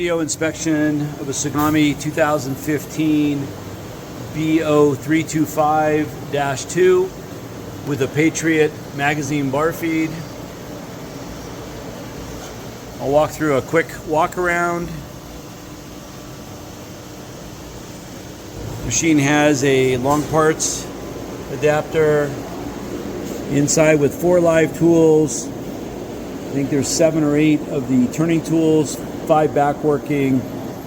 video inspection of a Tsugami 2015 BO325-II with a Patriot magazine bar feed. I'll walk through a quick walk around. Machine has a long parts adapter inside with 4 live tools. I think there's 7 or 8 of the turning tools, 5 back working,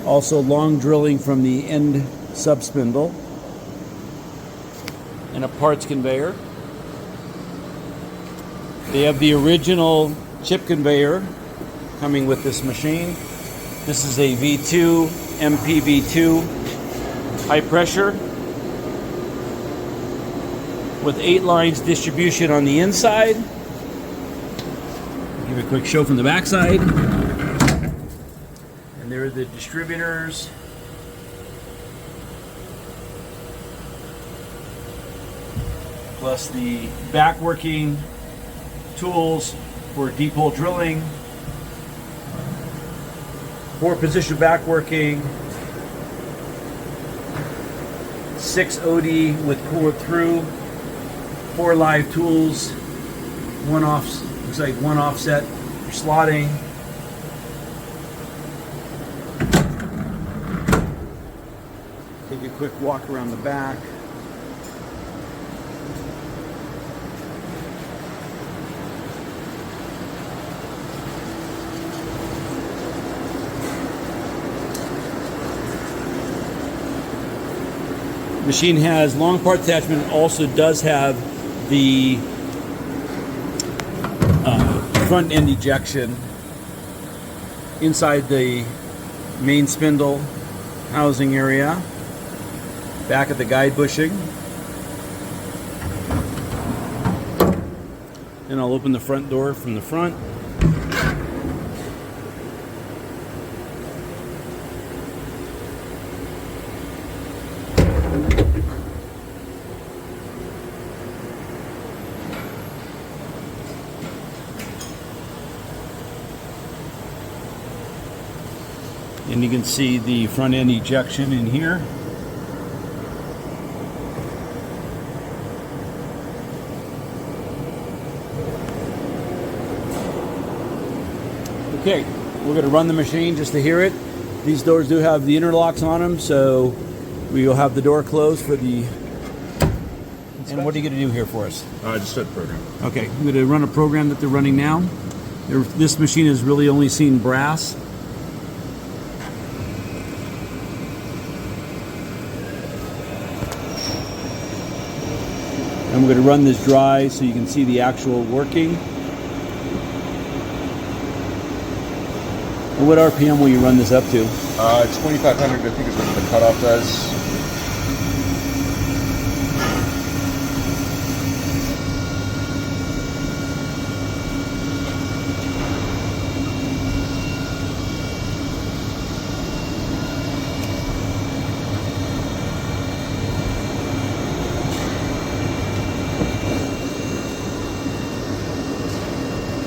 also long drilling from the end sub spindle, and a parts conveyor. They have the original chip conveyor coming with this machine. This is a V2 MPV2 high pressure with 8 lines distribution on the inside. Give a quick show from the back side. And there are the distributors. Plus the back working tools for deep hole drilling. 4 position back working. 6 OD with core through. 4 live tools. 1 off. Looks like 1 offset for slotting. Take a quick walk around the back. Machine has long part attachment, also does have the front end ejection inside the main spindle housing area, back of the guide bushing. And I'll open the front door from the front. And you can see the front end ejection in here. Okay, we're going to run the machine just to hear it. These doors do have the interlocks on them, so we will have the door closed for the... And what are you going to do here for us? Just set the program. Okay, I'm going to run a program that they're running now. This machine has really only seen brass. I'm going to run this dry so you can see the actual working. And what RPM will you run this up to? It's 2,500, I think is what the cutoff does.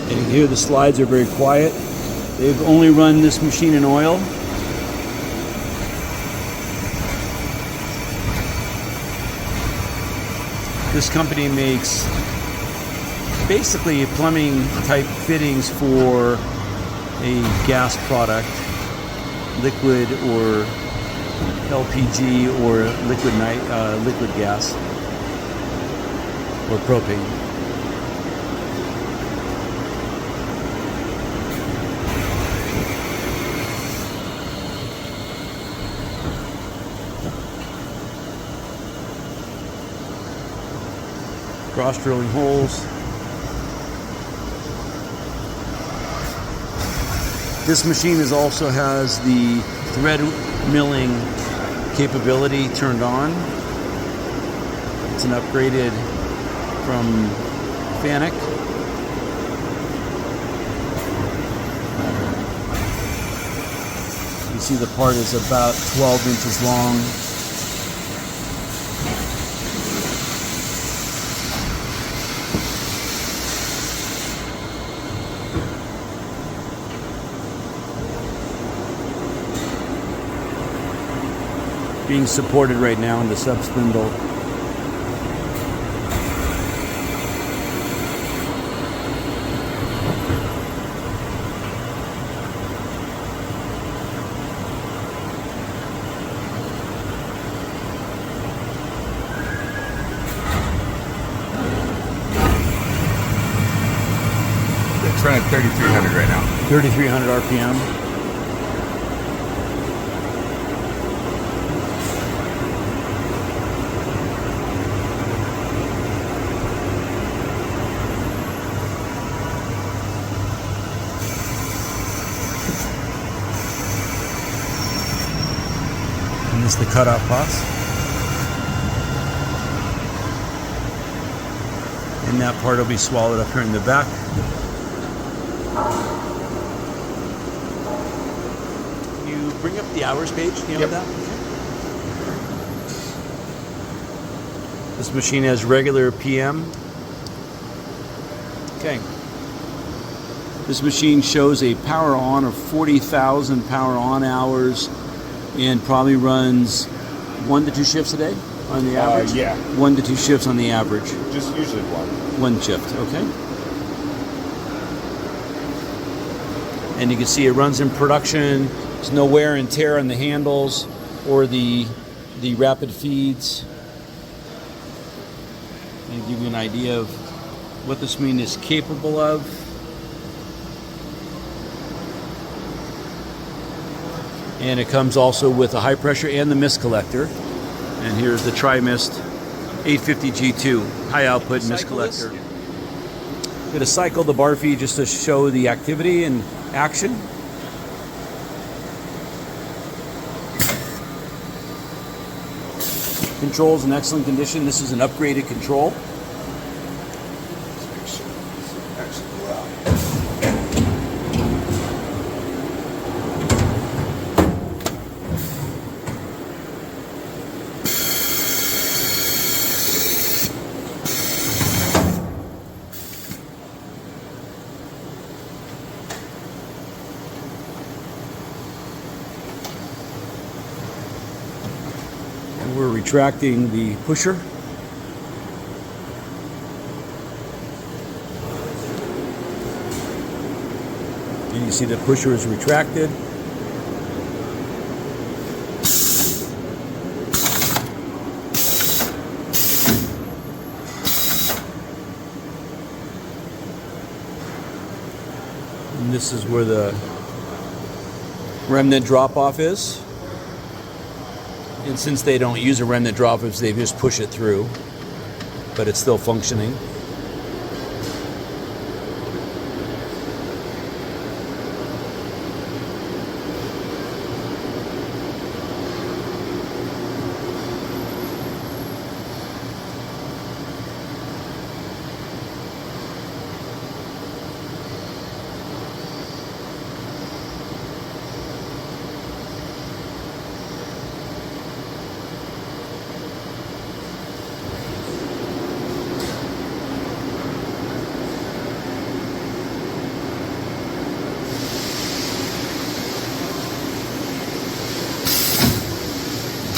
And here the slides are very quiet. They've only run this machine in oil. This company makes basically plumbing type fittings for a gas product, liquid or LPG or liquid gas or propane. Cross drilling holes. This machine also has the thread milling capability turned on. It's an upgraded from Fanuc. You see the part is about 12 inches long. being supported right now in the sub spindle. It's running 3,300 right now. 3,300 RPM. And this is the cutoff box. And that part will be swallowed up here in the back. You bring up the hours page, do you know that? Okay. This machine has regular PM. Okay. This machine shows a power on of 40,000 power on hours and probably runs 1 to 2 shifts a day on the average? Yeah. 1 to 2 shifts on the average. Just usually one. 1 shift, okay. And you can see it runs in production. There's no wear and tear on the handles or the rapid feeds. And give you an idea of what this machine is capable of. And it comes also with a high pressure and the mist collector. And here's the Tri-Mist 850G2 high output mist collector. I'm going to cycle the bar feed just to show the activity and action. Control's in excellent condition. This is an upgraded control. We're retracting the pusher. And you see the pusher is retracted. And this is where the remnant drop-off is. And since they don't use a remnant drop-offs, they just push it through, but it's still functioning.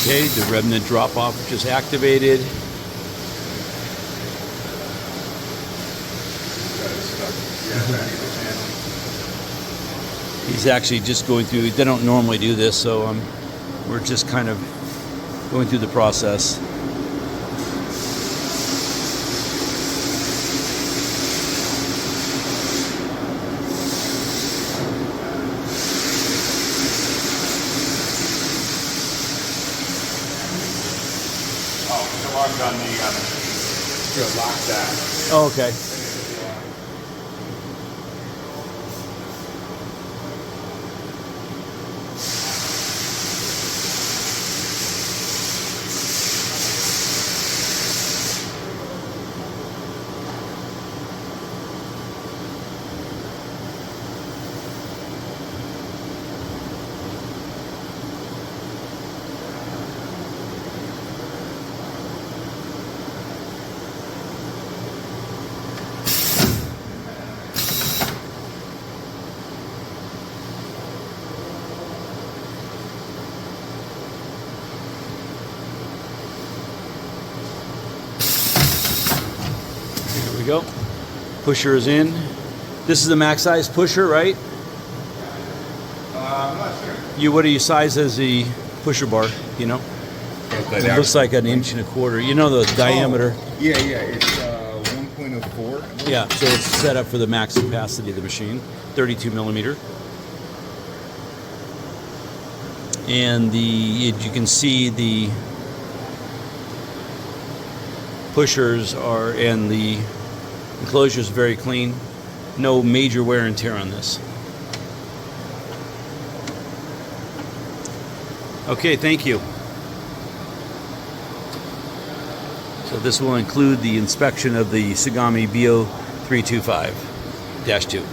Okay, the remnant drop-off just activated. He's actually just going through, they don't normally do this, so we're just kind of going through the process. On the lock that. Oh, okay. we go. Pusher is in. This is the max size pusher, right? I'm not sure. What do you size as the pusher bar? You know? It looks like an inch and a quarter. You know the diameter. Yeah, it's 1.04. Yeah, so it's set up for the max capacity of the machine, 32 millimeter. And you can see the pushers and the enclosure is very clean. No major wear and tear on this. Okay, thank you. So this will include the inspection of the Tsugami BO325-II.